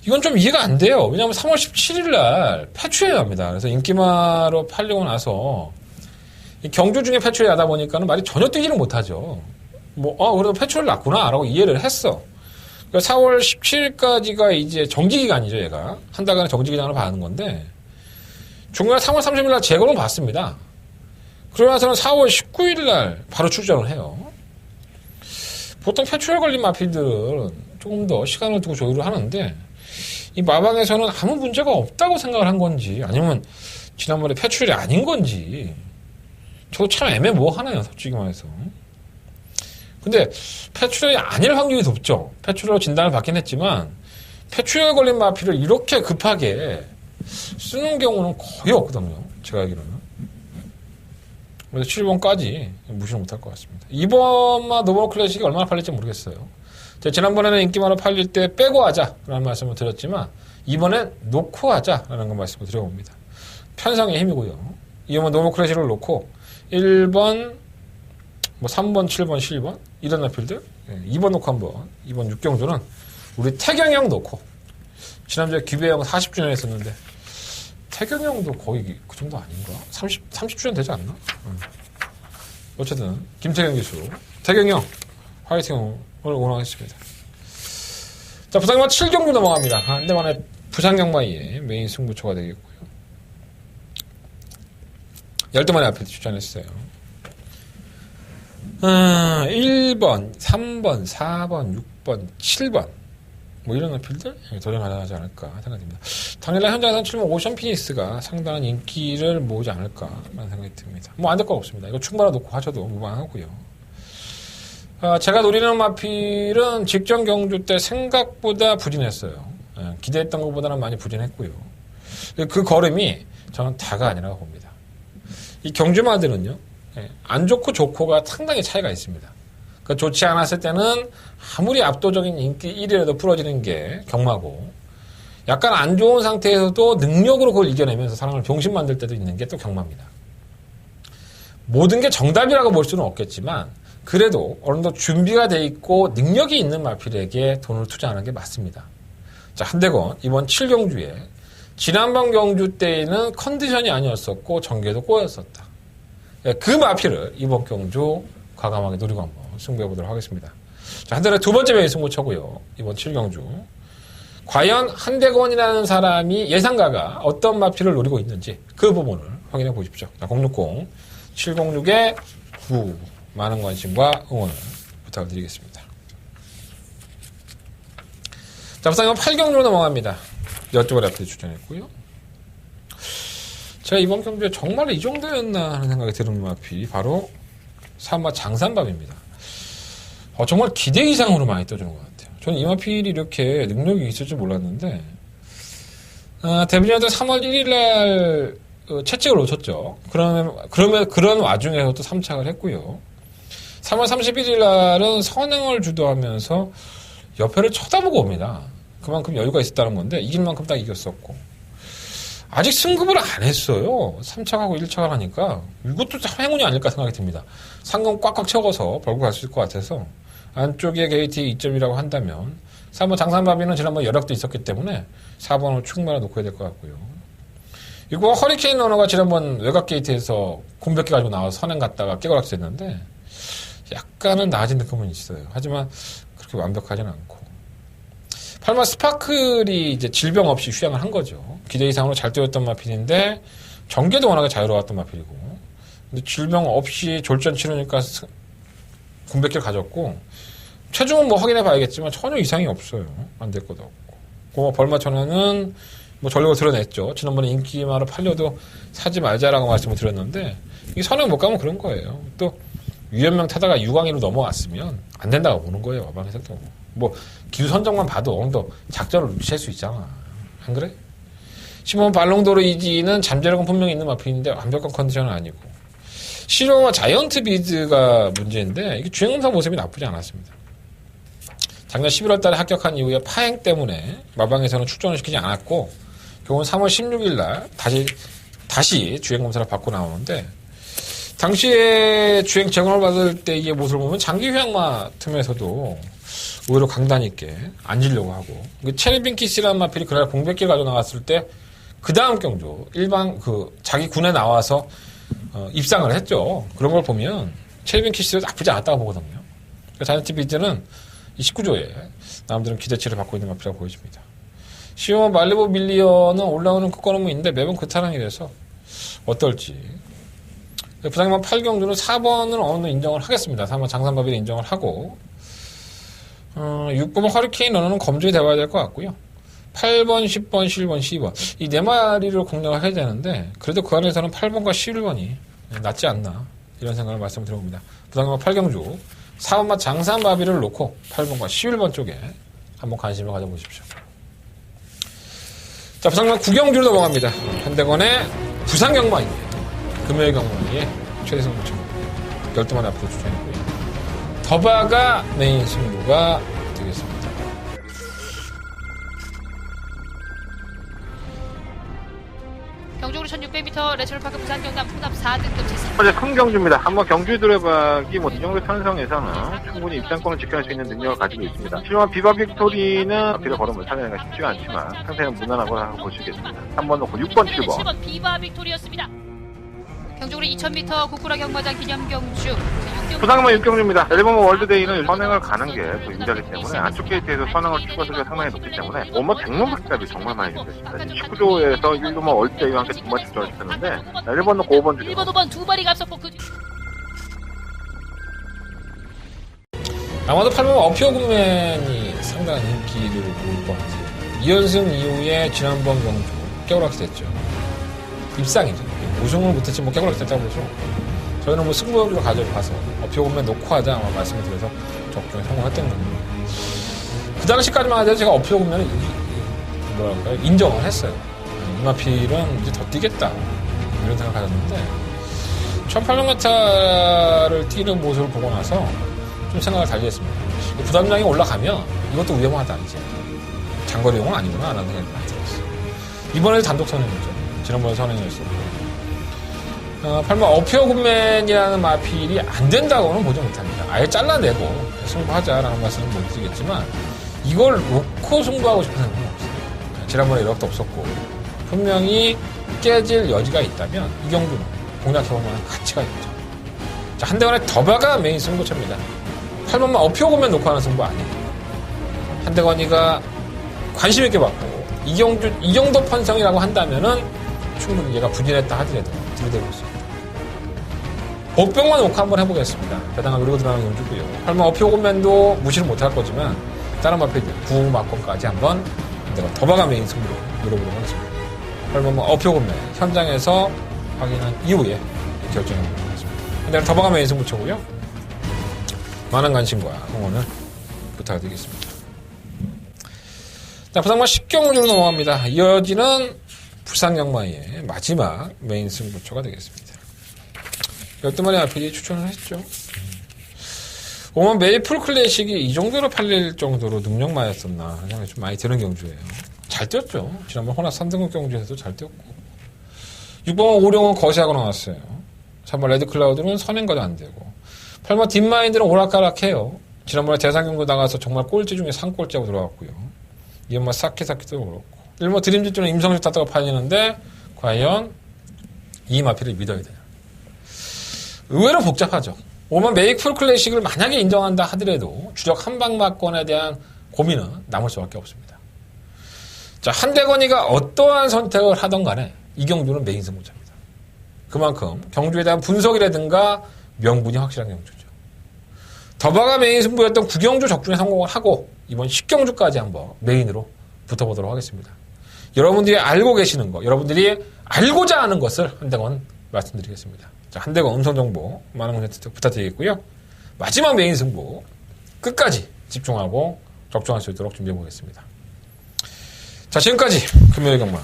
이건 좀 이해가 안 돼요. 왜냐하면 3월 17일 날 패추에 납니다. 그래서 인기마로 팔리고 나서 경주 중에 패추에 나다 보니까는 말이 전혀 뛰지를 못하죠. 그래도 패추를 났구나 라고 이해를 했어. 그러니까 4월 17일까지가 이제 정지기간이죠, 얘가. 한 달간의 정지기간을 봐는 건데, 중간에 3월 30일 날 재검을 받습니다. 그러고 나서는 4월 19일 날 바로 출전을 해요. 보통 패추에 걸린 마필들은 조금 더 시간을 두고 조율을 하는데, 이 마방에서는 아무 문제가 없다고 생각을 한 건지, 아니면 지난번에 패추el이 아닌 건지, 저도 참 애매모호하네요, 솔직히 말해서. 근데 패추el이 아닐 확률이 높죠. 패추el로 진단을 받긴 했지만 패추el에 걸린 마필을 이렇게 급하게 쓰는 경우는 거의 없거든요. 제가 알기로는. 그래서 7번까지 무시를 못할 것 같습니다. 2번만 노멀 클래식이 얼마나 팔릴지 모르겠어요. 제가 지난번에는 인기만으로 팔릴 때 빼고 하자라는 말씀을 드렸지만 이번엔 놓고 하자라는 걸 말씀을 드려봅니다. 편성의 힘이고요. 2번만 노멀 클래식을 놓고 1번 3번, 7번, 7번 이런 나필들 2번 놓고 한번 이번 6경주는 우리 태경형 놓고 지난주에 기배형 40주년 했었는데 태경형도 거의 그 정도 아닌가? 30주년 되지 않나? 어쨌든 김태경 기수 태경형 화이팅을 응원하겠습니다. 자, 부상경마 7경주 넘어갑니다. 한 대만에 부상경마의 메인 승부처가 되겠고요. 12만의 앞에 출전했어요. 1번, 3번, 4번, 6번, 7번 이런 어필들 도전하지 않을까 생각됩니다. 당일날 현장에서는 7번 오션 피니스가 상당한 인기를 모으지 않을까라는 생각이 듭니다. 안 될 거 없습니다. 이거 충분히 놓고 하셔도 무방하고요. 제가 노리는 마필은 직전 경주 때 생각보다 부진했어요. 기대했던 것보다는 많이 부진했고요. 그 걸음이 저는 다가 아니라고 봅니다. 이 경주마들은요, 안 좋고 좋고가 상당히 차이가 있습니다. 그러니까 좋지 않았을 때는 아무리 압도적인 인기 1위라도 풀어지는 게 경마고, 약간 안 좋은 상태에서도 능력으로 그걸 이겨내면서 사람을 병신 만들 때도 있는 게 또 경마입니다. 모든 게 정답이라고 볼 수는 없겠지만 그래도 어느 정도 준비가 돼 있고 능력이 있는 마필에게 돈을 투자하는 게 맞습니다. 자, 한대건 이번 7경주에 지난번 경주 때에는 컨디션이 아니었었고 전개도 꼬였었다. 그 마필을 이번 경주 과감하게 노리고 한번 승부해보도록 하겠습니다. 자, 한달에 두 번째 메인 승부처고요. 이번 7경주. 과연 한대건이라는 사람이 예상가가 어떤 마필을 노리고 있는지 그 부분을 확인해 보십시오. 자, 060 706에 9 많은 관심과 응원을 부탁드리겠습니다. 자, 부상은 8경주로 넘어갑니다. 12번의 앞에 출전했고요. 제가 이번 경주에 정말 이 정도였나 하는 생각이 드는 마필이 바로 사마 장산밥입니다. 정말 기대 이상으로 많이 떠주는 것 같아요. 저는 이 마필이 이렇게 능력이 있을 줄 몰랐는데, 데뷔전에 3월 1일 날 채찍을 놓쳤죠. 그런 와중에서도 3착을 했고요. 3월 31일 날은 선행을 주도하면서 옆에를 쳐다보고 옵니다. 그만큼 여유가 있었다는 건데 이길 만큼 딱 이겼었고 아직 승급을 안 했어요. 3착하고 1착을 하니까 이것도 참 행운이 아닐까 생각이 듭니다. 상금 꽉꽉 채워서 벌고 갈 수 있을 것 같아서 안쪽에 게이트 2점이라고 한다면 3번 장산바비는 지난번 여력도 있었기 때문에 4번을 충분히 놓고 해야 될 것 같고요. 그리고 허리케인 러너가 지난번 외곽 게이트에서 공백기 가지고 나와서 선행 갔다가 깨고락했는데 약간은 나아진 느낌은 있어요. 하지만 그렇게 완벽하지는 않고 8번 스파클이 이제 질병 없이 휴양을 한 거죠. 기대 이상으로 잘 뛰었던 마필인데 전개도 워낙에 자유로웠던 마필이고 근데 질병 없이 졸전 치르니까 공백기를 가졌고 체중은 뭐 확인해 봐야겠지만 전혀 이상이 없어요. 안 될 것도 없고 그 벌마천원은 뭐 전력을 드러냈죠. 지난번에 인기마로 팔려도 사지 말자라고 말씀을 드렸는데 이 선행 못 가면 그런 거예요. 또 유연명 타다가 유광이로 넘어왔으면 안 된다고 보는 거예요. 어방에서도 뭐 기수 선정만 봐도 어느 정도 작전을 눈치챌 수 있잖아. 안 그래? 15번 발롱도르 이지는 잠재력은 분명히 있는 마필인데 완벽한 컨디션은 아니고 시로와 자이언트 비드가 문제인데 이게 주행검사 모습이 나쁘지 않았습니다. 작년 11월 달에 합격한 이후에 파행 때문에 마방에서는 출전을 시키지 않았고 결국은 3월 16일 날 다시 주행검사를 받고 나오는데 당시에 주행 제공을 받을 때의 모습을 보면 장기 휴양마 틈에서도 오히려 강단 있게 앉으려고 하고 체르빈키스라는 마필이 그날 공백기를 가지고 나왔을 때 그 다음 경주 일반 자기 군에 나와서 입상을 했죠. 그런 걸 보면 체르빈키스도 나쁘지 않았다고 보거든요. 자이언트 비즈는 이 19조에 남들은 기대치를 받고 있는 마필이라고 보여집니다. 15번 말리보 밀리어는 올라오는 끝걸음인데 매번 그 타랑이라서 어떨지. 부상만 8경주는 4번을 어느 정도 인정을 하겠습니다. 3번 장산바비를 인정을 하고 6번 허리케인 러너는 검증이 되어야 될 것 같고요. 8번, 10번, 11번, 12번 이 네 마리를 공략을 해야 되는데 그래도 그 안에서는 8번과 11번이 낫지 않나 이런 생각을 말씀을 드려봅니다. 부상만 8경주 4번만 장산바비를 놓고 8번과 11번 쪽에 한번 관심을 가져보십시오. 자, 부상만 9경주로 넘어갑니다. 현대건의 부상경마입니다. 금요일 경마에 최대성 부천 12마리 앞으로 추천했고요. 더바가 메인 승부가 되겠습니다. 경주로 1600m 레츠럴파크 부산 경남 풍남 4등급 제3. 어제 큰 경주입니다. 한번 경주 들어박이 이 정도 편성에서는 충분히 입장권을 지켜낼 수 있는 능력을 가지고 있습니다. 실만 비바 빅토리는 비를 걸음을 타내기가 쉽지가 않지만 상태는 무난하고 볼 수 있겠습니다. 3번 놓고 6번, 7번. 7번 비바 빅토리였습니다. 경주로 2000m 고쿠라 경마장 기념 경주. 부상만 6경주입니다. 앨범 월드데이는 선행을 가는 게 또 유리하기 때문에 안쪽 게이트에서 선행을 추가수가 상당히 높기 때문에 백문백답이 정말 많이 준비했습니다. 19조에서 1루머 월드데이와 함께 두 번씩 들어있었는데 1번 놓고 5번 주죠. 1번, 5번 두 마리가 앞섰고 아마도 8번 어피어군맨이 상당한 인기를 모을 것 같아요. 2연승 이후에 지난번 경주 깨우락이 됐죠. 입상이죠. 우승을 못했지 뭐 깨우락이 됐다고 보죠. 저희는 뭐 승부욕으로 가져가서 어피어군맨 놓고 하자 아마 말씀을 드려서 적중에 성공했던 겁니다. 그 당시까지만 하더라도 제가 어피어군맨을 뭐랄까요 인정을 했어요. 이마필은 이제 더 뛰겠다 이런 생각을 가졌는데 1800m를 뛰는 모습을 보고 나서 좀 생각을 달리 했습니다. 부담량이 올라가면 이것도 위험하다 이제 장거리용은 아니구나 라는 생각이 많이 들었어요. 이번에도 단독 선행이죠. 지난번에 선행이었었고 8번 어피어군맨이라는 마필이 안 된다고는 보지 못합니다. 아예 잘라내고 승부하자라는 말씀은 못 드리겠지만 이걸 놓고 승부하고 싶은 생각은 없어요. 지난번에 이렇게 없었고 분명히 깨질 여지가 있다면 이 경주는 공략해볼 만한 가치가 있죠. 자, 한대건의 더바가 메인 승부처입니다. 8번만 어피어군맨 놓고 하는 승부 아니에요. 한대건이가 관심 있게 봤고 이 정도 편성이라고 한다면은 충분히 얘가 부진했다 하더라도 들이대고 있습니다. 복병만 놓고 한번 해보겠습니다. 대단한 노리고 들어가는 경주고요. 8번 어피어군맨도 무시를 못할 거지만 다른 마필들 9 막권까지 한번 내가 더바가 메인 승부로 노려보도록 하겠습니다. 8번 어피어군맨 현장에서 확인한 이후에 결정해보도록 하겠습니다. 근데 더바가 메인 승부처고요. 많은 관심과 응원을 부탁드리겠습니다. 자, 부상만 10경주로 넘어갑니다. 이어지는 부상영마의 마지막 메인 승부처가 되겠습니다. 열두마리 RPD 추천을 했죠. 5만 메이플 클래식이 이 정도로 팔릴 정도로 능력마였었나 생각이 좀 많이 드는 경주예요. 잘 뛰었죠. 지난번 호나 3등급 경주에서도 잘 뛰었고. 6번 오룡은 거시하고 나왔어요. 3번 레드클라우드는 선행과도 안 되고. 8번 딥마인드는 오락가락해요. 지난번에 대상경주 나가서 정말 꼴찌 중에 상꼴찌하고 들어갔고요. 2번 사키사키도 그렇고. 1번 드림즈쪽은 임성식 탔다가 팔리는데 과연 이 마피를 믿어야 되냐. 의외로 복잡하죠. 5번 메이플 클래식을 만약에 인정한다 하더라도 주력 한방막권에 대한 고민은 남을 수밖에 없습니다. 자, 한대건이가 어떠한 선택을 하던 간에 이 경주는 메인 승부처입니다. 그만큼 경주에 대한 분석이라든가 명분이 확실한 경주죠. 더바가 메인 승부였던 9경주 적중에 성공을 하고 이번 10경주까지 한번 메인으로 붙어보도록 하겠습니다. 여러분들이 알고 계시는 것, 여러분들이 알고자 하는 것을 한대건 말씀드리겠습니다. 자, 한대건 음성정보 많은 콘텐츠 부탁드리겠고요. 마지막 메인 승부 끝까지 집중하고 적중할 수 있도록 준비해 보겠습니다. 자, 지금까지 금요일 경마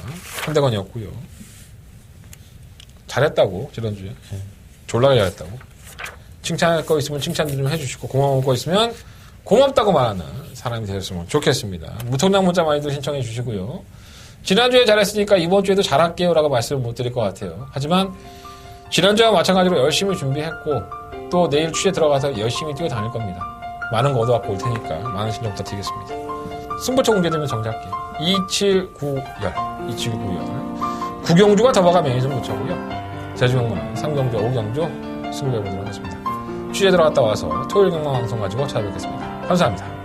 한대건이었고요. 잘했다고 지난주에 졸라게 잘했다고 칭찬할 거 있으면 칭찬 좀 해주시고 고마운 거 있으면 고맙다고 말하는 사람이 되셨으면 좋겠습니다. 무통장 문자 많이들 신청해 주시고요. 지난주에 잘했으니까 이번 주에도 잘할게요 라고 말씀을 못 드릴 것 같아요. 하지만 지난주와 마찬가지로 열심히 준비했고 또 내일 취재 들어가서 열심히 뛰어다닐 겁니다. 많은 거 얻어갖고 올 테니까 많은 신청 부탁드리겠습니다. 승부처 공개되면 정지할게요. 2790열 2790열 9경주가 더바가 메인 승부처고요. 제주경마 3경주 5경주 승부해보도록 하겠습니다. 취재 들어갔다 와서 토요일 경마 방송 가지고 찾아뵙겠습니다. 감사합니다.